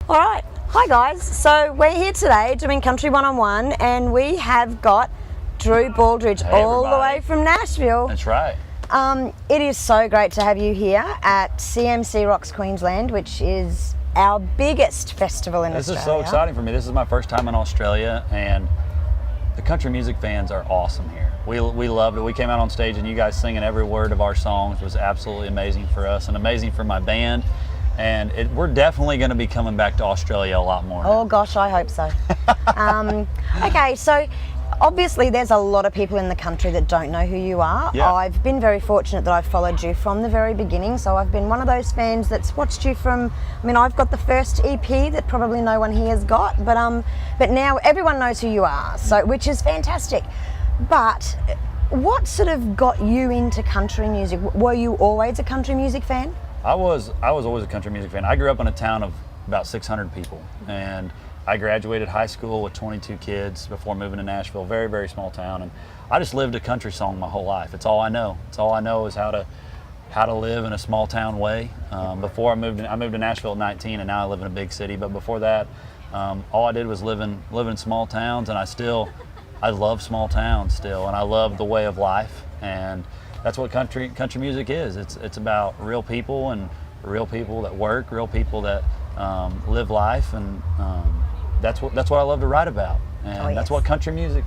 All right, hi guys. So we're here today doing Country 101 and we have got Drew Baldridge all the way from Nashville. That's right. It is so great to have you here at CMC Rocks Queensland, which is our biggest festival in Australia. This is so exciting for me. This is my first time in Australia and the country music fans are awesome here. We loved it. We came out on stage and you guys singing every word of our songs was absolutely amazing for us and amazing for my band. And we're definitely going to be coming back to Australia a lot more. Oh gosh, I hope so. Okay, so obviously there's a lot of people in the country that don't know who you are. Yeah. I've been very fortunate that I've followed you from the very beginning, so I've been one of those fans that's watched you from, I mean, I've got the first EP that probably no one here has got, but now everyone knows who you are, so which is fantastic. But what sort of got you into country music? Were you always a country music fan? I was always a country music fan. I grew up in a town of about 600 people, and I graduated high school with 22 kids before moving to Nashville. Very, very small town, and I just lived a country song my whole life. It's all I know. It's all I know is how to live in a small town way. Before I moved to Nashville at 19, and now I live in a big city. But before that, all I did was live in small towns, and I love small towns still, and I love the way of life, and that's what country music is. It's about real people and real people that work, real people that live life, and that's what I love to write about, and that's what country music.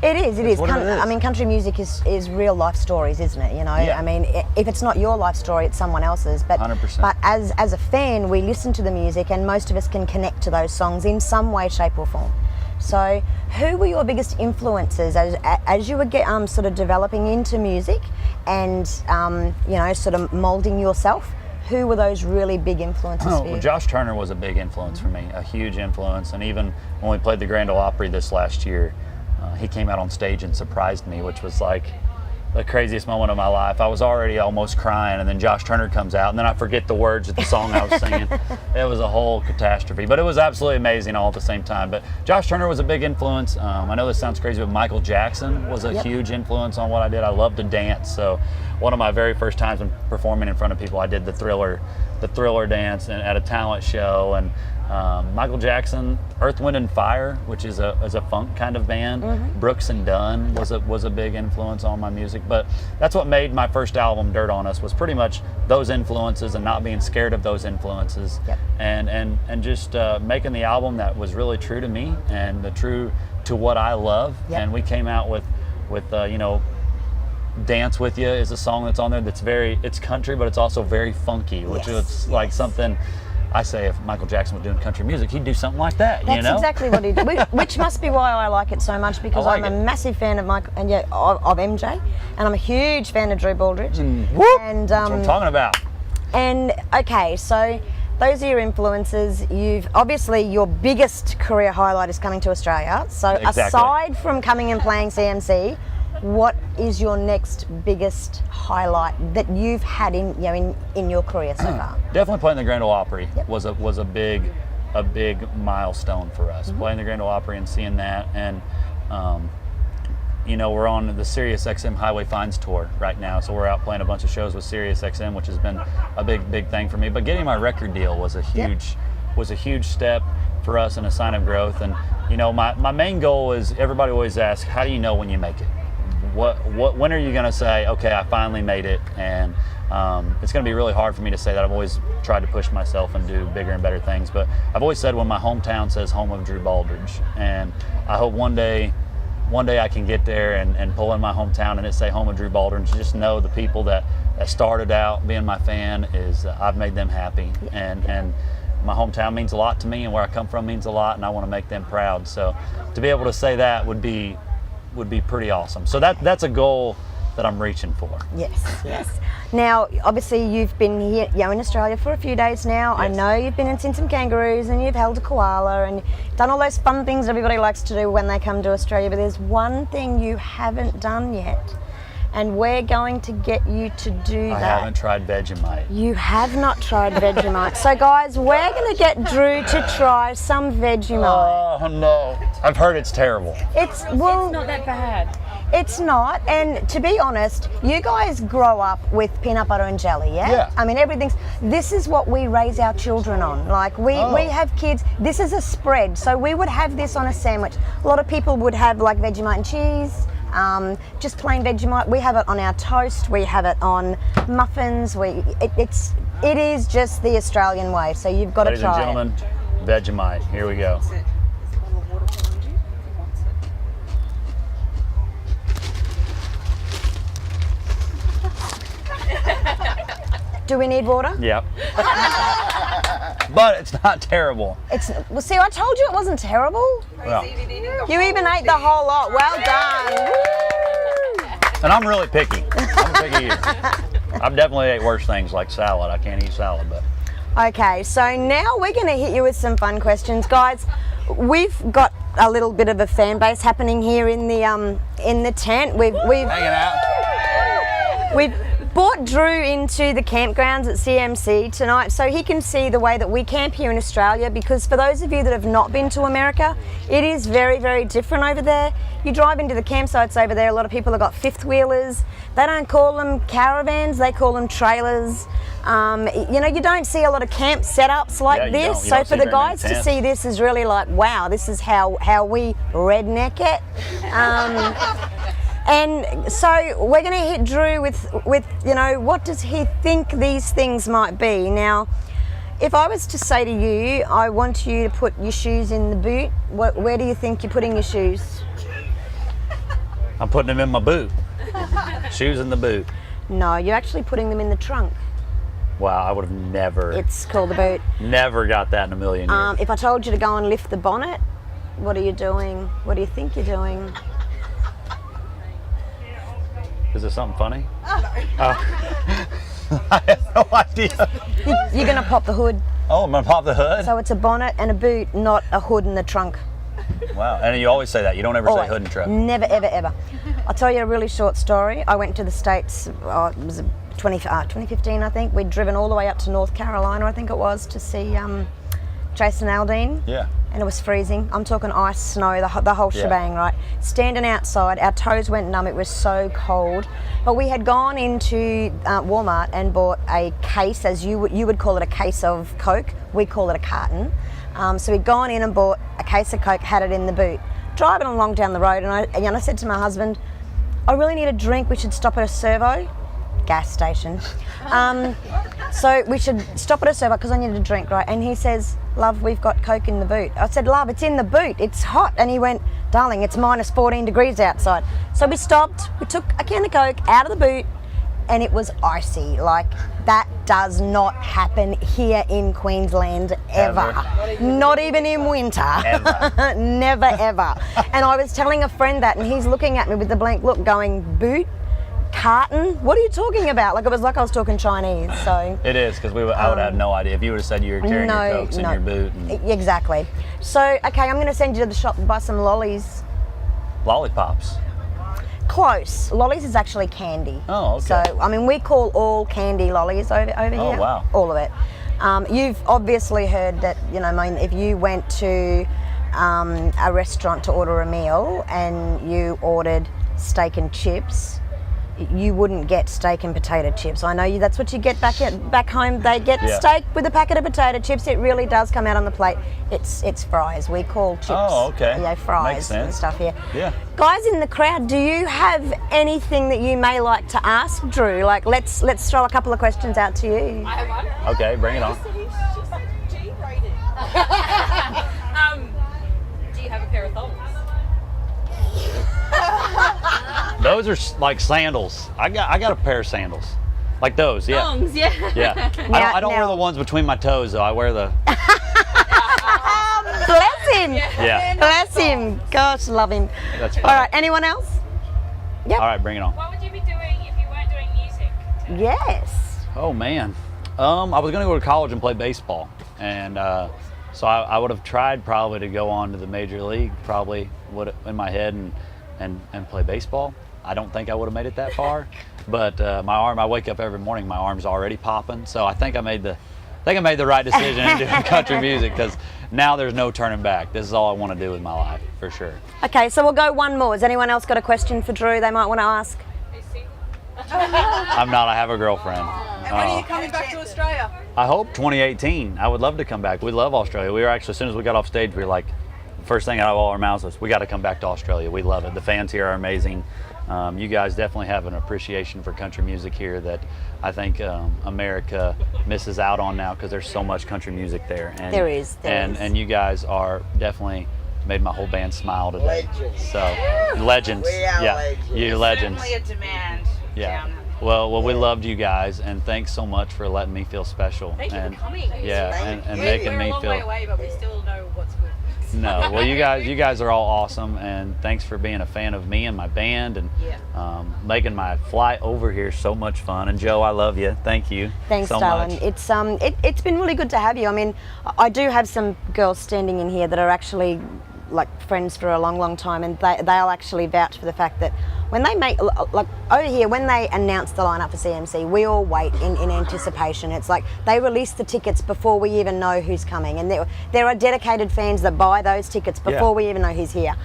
It is. I mean, country music is real life stories, isn't it? You know, Yeah. I mean, if it's not your life story, it's someone else's. But 100%. But as a fan, we listen to the music, and most of us can connect to those songs in some way, shape, or form. So, who were your biggest influences as you were sort of developing into music and sort of molding yourself? Who were those really big influences for you? Well, Josh Turner was a big influence for me, a huge influence. And even when we played the Grand Ole Opry this last year, he came out on stage and surprised me, which was like the craziest moment of my life. I was already almost crying, and then Josh Turner comes out, and then I forget the words of the song I was singing. It was a whole catastrophe, but it was absolutely amazing all at the same time. But Josh Turner was a big influence. I know this sounds crazy, but Michael Jackson was a huge influence on what I did. I love to dance, so one of my very first times when performing in front of people, I did the Thriller dance at a talent show, and Michael Jackson, Earth, Wind and Fire, which is a funk kind of band. Mm-hmm. Brooks and Dunn was a big influence on my music. But that's what made my first album, Dirt on Us, was pretty much those influences and not being scared of those influences. Yep. And just making the album that was really true to me and true to what I love. Yep. And we came out with Dance With You is a song that's on there that's it's country, but it's also very funky, which is like something. I say if Michael Jackson was doing country music, he'd do something like that. That's you know? exactly what he did, which must be why I like it so much, because I'm a massive fan of Michael and of MJ, and I'm a huge fan of Drew Baldridge. And that's what I'm talking about. And okay, so those are your influences. You've obviously your biggest career highlight is coming to Australia. So Exactly. Aside from coming and playing CMC, what is your next biggest highlight that you've had in your career so far? Definitely playing the Grand Ole Opry Yep. was a big milestone for us. Mm-hmm. Playing the Grand Ole Opry and seeing that, and we're on the Sirius XM Highway Finds tour right now, so we're out playing a bunch of shows with Sirius XM, which has been a big thing for me. But getting my record deal was a huge step for us and a sign of growth. And my main goal is, everybody always asks, how do you know when you make it? When are you going to say, okay, I finally made it? And it's going to be really hard for me to say that. I've always tried to push myself and do bigger and better things, but I've always said when my hometown says home of Drew Baldridge, and I hope one day I can get there and pull in my hometown and it say home of Drew Baldridge. Just know the people that started out being my fan is I've made them happy, and my hometown means a lot to me, and where I come from means a lot, and I want to make them proud. So to be able to say that would be pretty awesome. So that's a goal that I'm reaching for. Yes. Now, obviously, you've been here, in Australia for a few days now. Yes. I know you've been and seen some kangaroos, and you've held a koala, and done all those fun things everybody likes to do when they come to Australia. But there's one thing you haven't done yet, and we're going to get you to do that. I haven't tried Vegemite. You have not tried Vegemite. So, guys, we're going to get Drew to try some Vegemite. Oh no! I've heard it's terrible. It's It's not that bad. It's not, and to be honest, you guys grow up with peanut butter and jelly, yeah? Yeah. I mean, this is what we raise our children on. Like, we have kids, this is a spread, so we would have this on a sandwich. A lot of people would have like Vegemite and cheese, just plain Vegemite. We have it on our toast, we have it on muffins. It is just the Australian way, so you've got to try it. Ladies and gentlemen, Vegemite, here we go. Do we need water? Yep. But it's not terrible. Well, see, I told you it wasn't terrible. Well, You even ate the whole lot. Well done. and I'm really picky. I'm a picky eater. I've definitely ate worse things like salad. I can't eat salad, but. Okay, so now we're going to hit you with some fun questions, guys. We've got a little bit of a fan base happening here in the tent. We've Hanging out. We've brought Drew into the campgrounds at CMC tonight so he can see the way that we camp here in Australia, because for those of you that have not been to America, it is very, very different over there. You drive into the campsites over there, a lot of people have got fifth wheelers. They don't call them caravans, they call them trailers. You don't see a lot of camp setups like this. You so don't for see the very guys many to see this is really like, wow, this is how we redneck it. And so we're going to hit Drew with what does he think these things might be. Now, if I was to say to you, I want you to put your shoes in the boot, where do you think you're putting your shoes? I'm putting them in my boot. Shoes in the boot. No, you're actually putting them in the trunk. Wow, I would have never. It's called the boot. Never got that in a million years. If I told you to go and lift the bonnet, what are you doing? What do you think you're doing? Is it something funny? Oh. I have no idea. You're going to pop the hood. Oh, I'm going to pop the hood? So it's a bonnet and a boot, not a hood in the trunk. Wow, and you always say that. You don't ever say hood and truck. Never, ever, ever. I'll tell you a really short story. I went to the States, it was 2015, I think. We'd driven all the way up to North Carolina, I think it was, to see Jason Aldean. Yeah. And it was freezing. I'm talking ice, snow, the whole shebang, right? Standing outside, our toes went numb. It was so cold. But we had gone into Walmart and bought a case, as you would call it, a case of Coke. We call it a carton. So we'd gone in and bought a case of Coke, had it in the boot. Driving along down the road, and I said to my husband, I really need a drink. We should stop at a servo gas station. So we should stop at a servo because I needed a drink, right? And he says, love, we've got Coke in the boot. I said, love, it's in the boot. It's hot. And he went, darling, it's minus 14 degrees outside. So we stopped. We took a can of Coke out of the boot, and it was icy. Like, that does not happen here in Queensland ever. Not even in winter. Ever. Never, ever. And I was telling a friend that, and he's looking at me with the blank look going, boot? Carton? What are you talking about? Like, it was like I was talking Chinese. So it is, because I would have no idea. If you would have said you were carrying your Cokes in your boot. Exactly. So, okay, I'm going to send you to the shop to buy some lollies. Lollipops. Close. Lollies is actually candy. Oh, okay. So, I mean, we call all candy lollies over here. Oh, wow. All of it. You've obviously heard that, if you went to a restaurant to order a meal and you ordered steak and chips, you wouldn't get steak and potato chips. I know that's what you get back home. They get steak with a packet of potato chips. It really does come out on the plate. It's fries. We call chips. Oh, okay. Fries Makes sense. and stuff here. Yeah. Guys in the crowd, do you have anything that you may like to ask Drew? Like, let's throw a couple of questions out to you. I have one. Okay, bring it on. She's G-rated. Do you have a pair of thongs? Those are like sandals. I got a pair of sandals. Like those, yeah. Thongs, yeah. Yeah. I don't wear the ones between my toes, though. I wear the... Bless him. Yeah. Bless him. Gosh, love him. That's fine. All right, anyone else? Yep. All right, bring it on. What would you be doing if you weren't doing music? Yes. Oh, man. I was going to go to college and play baseball. And so I would have tried probably to go on to the major league, probably would in my head, and play baseball. I don't think I would have made it that far. But my arm, I wake up every morning, my arm's already popping. So I think I made the think I made the right decision in doing country music, because now there's no turning back. This is all I want to do with my life, for sure. Okay, so we'll go one more. Has anyone else got a question for Drew they might want to ask? I'm not. I have a girlfriend. And when are you coming back to Australia? I hope 2018. I would love to come back. We love Australia. We were actually, as soon as we got off stage, we were like, first thing out of all our mouths was, we got to come back to Australia. We love it. The fans here are amazing. You guys definitely have an appreciation for country music here that I think America misses out on now, because there's so much country music there. And, There is. And you guys are definitely made my whole band smile today. Legends. So, legends. We are Yeah, legends. you're legends. Certainly a demand. Yeah. down. Well, we loved you guys, and thanks so much for letting me feel special. Thank you and for coming. Yeah, Thank and you. making We're me a long feel. way away, but we still know what's good. No, well, you guys are all awesome, and thanks for being a fan of me and my band, and Yeah. making my flight over here so much fun. And Joe, I love you. Thank you. Thanks, so darling. much. It's been really good to have you. I mean, I do have some girls standing in here that are actually like friends for a long, long time, and they'll actually vouch for the fact that when they make, like over here, when they announce the lineup for CMC, we all wait in anticipation. It's like they release the tickets before we even know who's coming, and there are dedicated fans that buy those tickets before we even know who's here.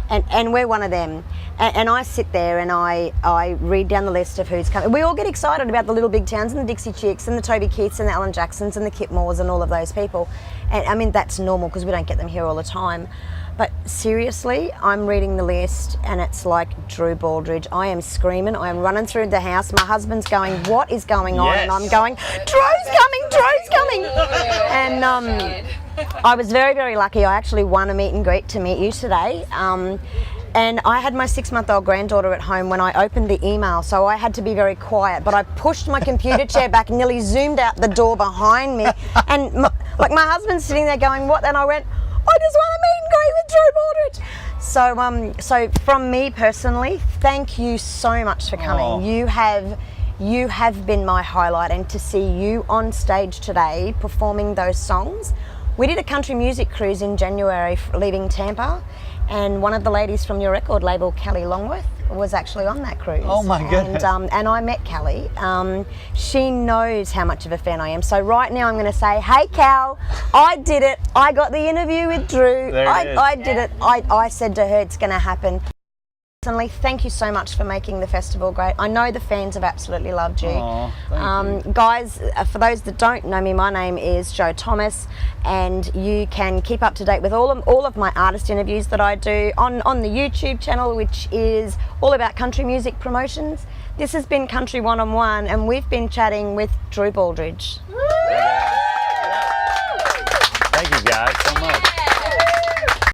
And we're one of them. And I sit there and I read down the list of who's coming. We all get excited about the Little Big Towns and the Dixie Chicks and the Toby Keiths and the Alan Jacksons and the Kip Moores and all of those people. And I mean, that's normal because we don't get them here all the time. But seriously, I'm reading the list and it's like Drew Baldridge. I am screaming, I am running through the house. My husband's going, what is going on? Yes. And I'm going, Drew's coming, Drew's coming. And I was very, very lucky. I actually won a meet and greet to meet you today. And I had my 6-month-old granddaughter at home when I opened the email, so I had to be very quiet. But I pushed my computer chair back and nearly zoomed out the door behind me. And my husband's sitting there going, what? And I went, I just want to meet and greet with Drew Baldridge. So from me personally, thank you so much for coming. Oh. You have been my highlight, and to see you on stage today performing those songs. We did a country music cruise in January leaving Tampa, and one of the ladies from your record label, Kelly Longworth, was actually on that cruise. Oh my goodness. And I met Kelly. She knows how much of a fan I am. So right now I'm going to say, hey Cal, I did it. I got the interview with Drew. There it is. I did it. I said to her, it's going to happen. Personally, thank you so much for making the festival great. I know the fans have absolutely loved you. Aw, thank you. Guys, for those that don't know me, my name is Jo Thomas, and you can keep up to date with all of my artist interviews that I do on the YouTube channel, which is all about country music promotions. This has been Country One-on-One, and we've been chatting with Drew Baldridge. Thank you guys so much.